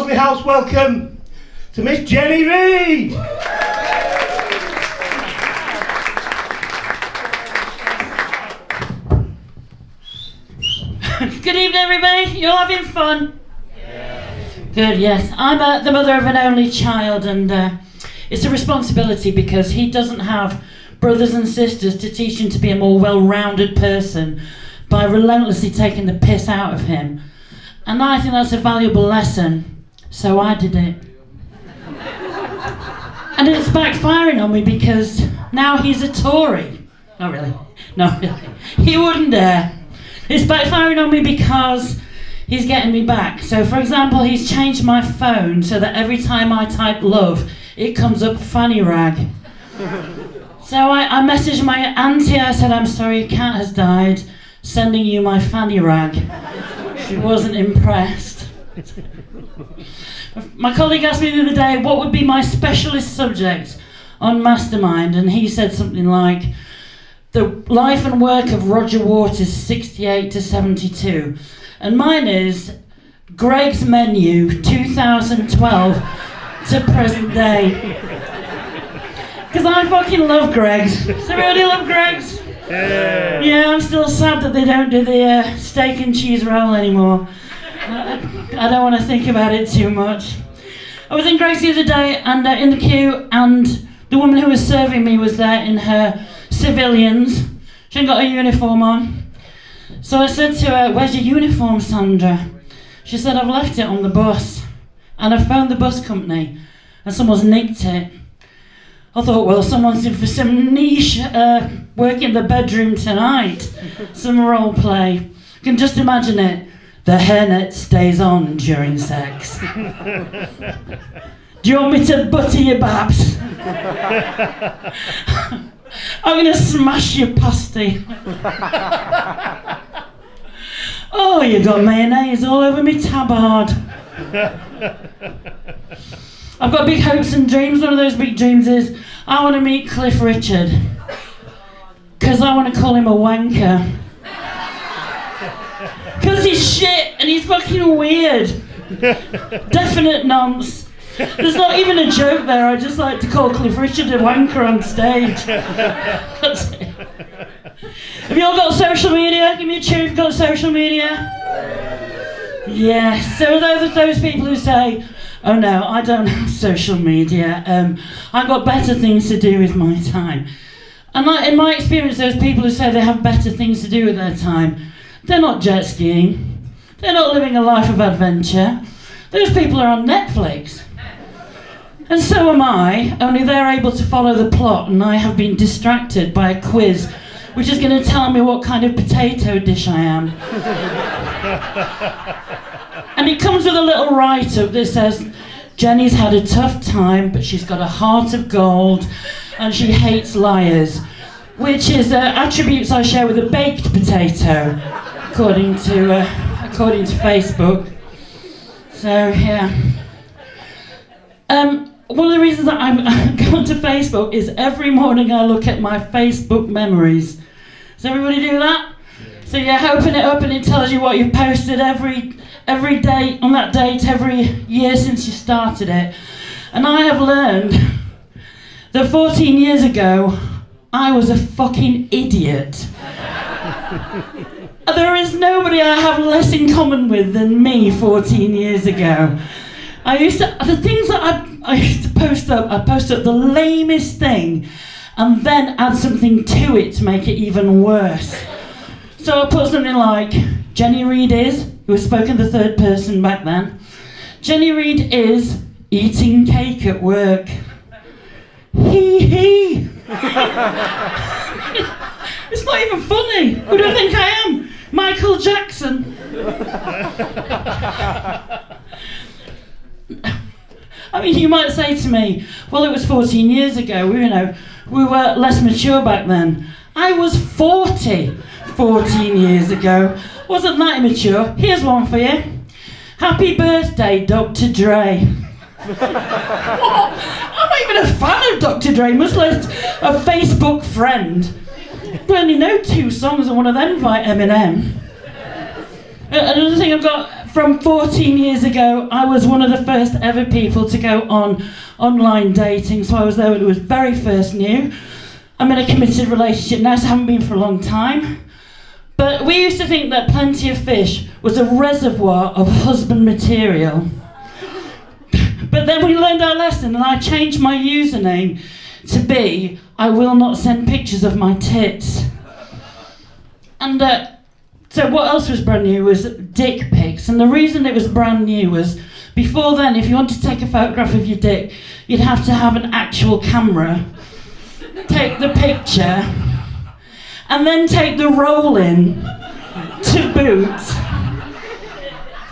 Bosley House welcome to Miss Jenny Reid. Good evening, everybody. You all having fun? Yes. Good, yes. I'm the mother of an only child, and it's a responsibility because he doesn't have brothers and sisters to teach him to be a more well-rounded person by relentlessly taking the piss out of him. And I think that's a valuable lesson, so I did it. And it's backfiring on me because now he's a Tory. Not really. He wouldn't dare. It's backfiring on me because he's getting me back. So, for example, he's changed my phone so that every time I type love, it comes up fanny rag. So I messaged my auntie, I said, I'm sorry, your cat has died, sending you my fanny rag. She wasn't impressed. My colleague asked me the other day what would be my specialist subject on Mastermind, and he said something like, the life and work of Roger Waters, 68 to 72. And mine is Greg's Menu, 2012 to present day. Because I fucking love Greg's. Does everybody love Greg's? Yeah, I'm still sad that they don't do the steak and cheese roll anymore. I don't want to think about it too much. I was in Greg's the other day and in the queue, and the woman who was serving me was there in her civilians. She hadn't got a uniform on. So I said to her, where's your uniform, Sandra? She said, I've left it on the bus. And I phoned the bus company and someone's nicked it. I thought, well, someone's in for some niche work in the bedroom tonight. Some role play. You can just imagine it. The hairnet stays on during sex. Do you want me to butter your babs? I'm going to smash your pasty. Oh, you got mayonnaise all over me tabard. I've got big hopes and dreams. One of those big dreams is I want to meet Cliff Richard. Because I want to call him a wanker. Because he's shit and he's fucking weird. Definite nonce. There's not even a joke there. I just like to call Cliff Richard a wanker on stage. That's it. Have you all got social media? Give me a cheer if you've got social media. Yes. So those people who say, oh no, I don't have social media. I've got better things to do with my time. And in my experience, those people who say they have better things to do with their time, they're not jet skiing. They're not living a life of adventure. Those people are on Netflix. And so am I, only they're able to follow the plot and I have been distracted by a quiz which is going to tell me what kind of potato dish I am. And it comes with a little write-up that says, Jenny's had a tough time, but she's got a heart of gold and she hates liars, which is attributes I share with a baked potato, according to Facebook. So, yeah. One of the reasons that I'm going to Facebook is every morning I look at my Facebook memories. Does everybody do that? Yeah. So you open it up and it tells you what you've posted every day on that date, every year since you started it. And I have learned that 14 years ago, I was a fucking idiot. There is nobody I have less in common with than me 14 years ago. The things that I used to post up, I post up the lamest thing and then add something to it to make it even worse. So I put something like, Jenny Reid is, who was spoken the third person back then, Jenny Reid is eating cake at work. Hee hee. It's not even funny. Who do I think I am? Michael Jackson. I mean, you might say to me, well, it was 14 years ago, we were less mature back then. I was 40 14 years ago. Wasn't that immature? Here's one for you. Happy birthday, Dr. Dre. I'm not even a fan of Dr. Dre, much less a Facebook friend. I only know 2 songs and one of them by Eminem. Another thing I've got from 14 years ago, I was one of the first ever people to go on online dating, so I was there when it was very first new. I'm in a committed relationship now, so I haven't been for a long time. But we used to think that Plenty of Fish was a reservoir of husband material. But then we learned our lesson, and I changed my username to be, I will not send pictures of my tits. And so what else was brand new was dick pics. And the reason it was brand new was, before then, if you wanted to take a photograph of your dick, you'd have to have an actual camera, take the picture, and then take the roll in to boot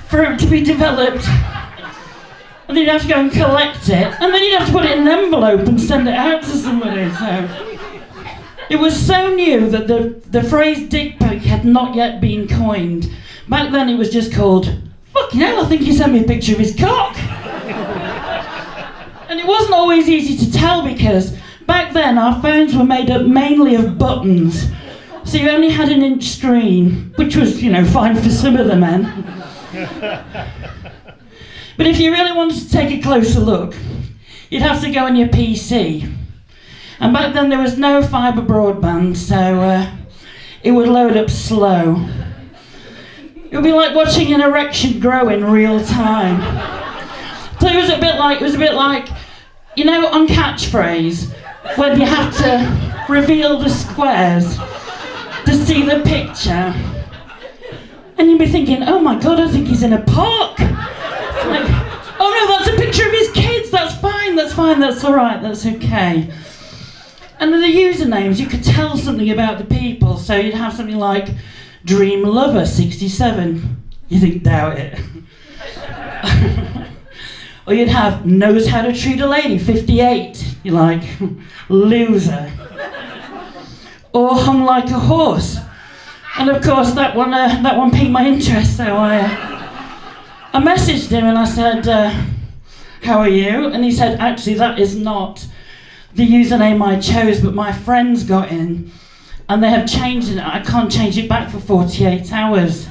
for it to be developed. And then you'd have to go and collect it, and then you'd have to put it in an envelope and send it out to somebody. So it was so new that the phrase dick pic had not yet been coined. Back then it was just called, fucking hell, I think he sent me a picture of his cock. And it wasn't always easy to tell, because back then our phones were made up mainly of buttons. So you only had an inch screen, which was, fine for some of the men. But if you really wanted to take a closer look, you'd have to go on your PC. And back then there was no fibre broadband, so it would load up slow. It would be like watching an erection grow in real time. So it was a bit like, on Catchphrase, when you have to reveal the squares to see the picture. And you'd be thinking, oh my God, I think he's in a park. Like, oh no, that's a picture of his kids, that's fine, that's all right, that's okay. And then the usernames, you could tell something about the people, so you'd have something like Dream Lover 67, you think, doubt it. Or you'd have Knows How to Treat a Lady 58, you're like, loser. Or Hung Like a Horse. And of course that one piqued my interest, so I messaged him and I said, how are you? And he said, actually that is not the username I chose, but my friends got in and they have changed it. I can't change it back for 48 hours.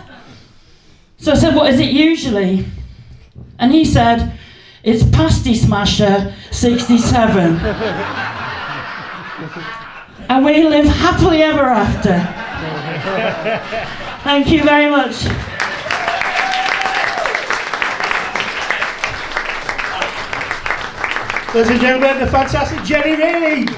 So I said, what is it usually? And he said, it's Pasty Smasher 67. And we live happily ever after. Thank you very much. Ladies and gentlemen, the fantastic Jenny Reid.